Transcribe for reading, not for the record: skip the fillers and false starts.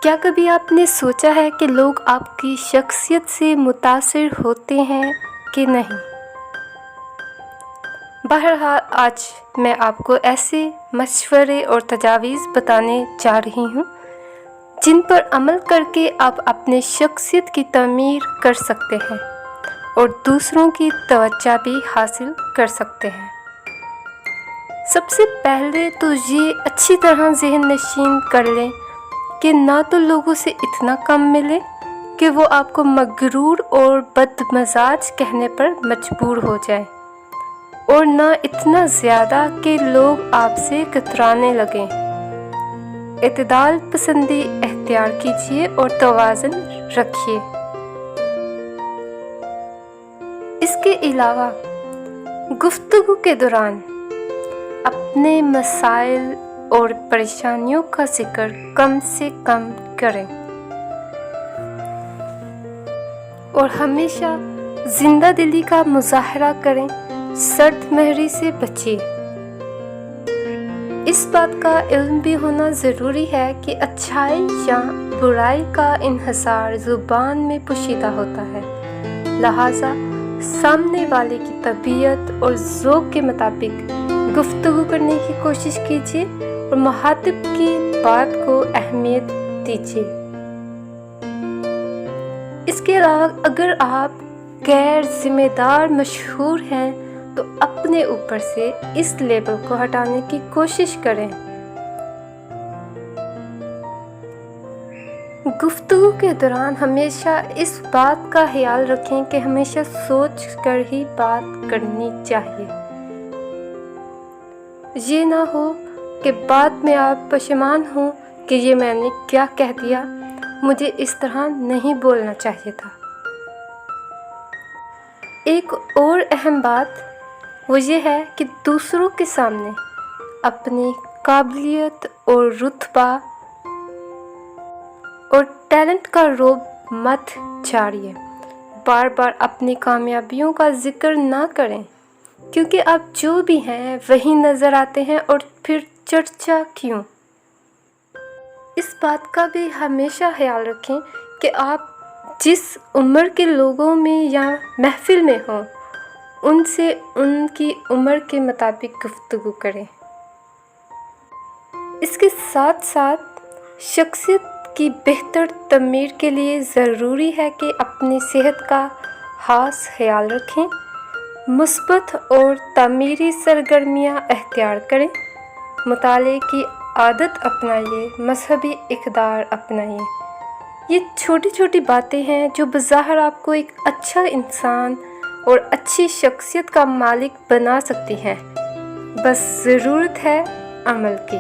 کیا کبھی آپ نے سوچا ہے کہ لوگ آپ کی شخصیت سے متاثر ہوتے ہیں کہ نہیں؟ بہرحال آج میں آپ کو ایسے مشورے اور تجاویز بتانے جا رہی ہوں جن پر عمل کر کے آپ اپنے شخصیت کی تعمیر کر سکتے ہیں اور دوسروں کی توجہ بھی حاصل کر سکتے ہیں۔ سب سے پہلے تو یہ اچھی طرح ذہن نشین کر لیں کہ نہ تو لوگوں سے اتنا کم ملے کہ وہ آپ کو مغرور اور بدمزاج کہنے پر مجبور ہو جائیں، اور نہ اتنا زیادہ کہ لوگ آپ سے کترانے لگیں۔ اعتدال پسندی اختیار کیجیے اور توازن رکھیے۔ اس کے علاوہ گفتگو کے دوران اپنے مسائل اور پریشانیوں کا ذکر کم سے کم کریں اور ہمیشہ زندہ دلی کا مظاہرہ کریں، سرد مہری سے بچیے۔ اس بات کا علم بھی ہونا ضروری ہے کہ اچھائی یا برائی کا انحصار زبان میں پوشیدہ ہوتا ہے، لہٰذا سامنے والے کی طبیعت اور ذوق کے مطابق گفتگو کرنے کی کوشش کیجیے اور مخاطب کی بات کو اہمیت دیجیے۔ اس کے علاوہ اگر آپ غیر ذمہ دار مشہور ہیں تو اپنے اوپر سے اس لیبل کو ہٹانے کی کوشش کریں۔ گفتگو کے دوران ہمیشہ اس بات کا خیال رکھیں کہ ہمیشہ سوچ کر ہی بات کرنی چاہیے۔ یہ نہ ہو کہ بعد میں آپ پشیمان ہوں کہ یہ میں نے کیا کہہ دیا، مجھے اس طرح نہیں بولنا چاہیے تھا۔ ایک اور اہم بات وہ یہ ہے کہ دوسروں کے سامنے اپنی قابلیت اور رتبہ اور ٹیلنٹ کا رعب مت جھاڑیے۔ بار بار اپنی کامیابیوں کا ذکر نہ کریں، کیونکہ آپ جو بھی ہیں وہی نظر آتے ہیں، اور پھر چرچا کیوں؟ اس بات کا بھی ہمیشہ خیال رکھیں کہ آپ جس عمر کے لوگوں میں یا محفل میں ہوں ان سے ان کی عمر کے مطابق گفتگو کریں۔ اس کے ساتھ ساتھ شخصیت کی بہتر تعمیر کے لیے ضروری ہے کہ اپنی صحت کا خاص خیال رکھیں، مثبت اور تعمیری سرگرمیاں اختیار کریں، مطالعے کی عادت اپنائیے، مذہبی اقدار اپنائیے۔ یہ چھوٹی چھوٹی باتیں ہیں جو بظاہر آپ کو ایک اچھا انسان اور اچھی شخصیت کا مالک بنا سکتی ہیں، بس ضرورت ہے عمل کی۔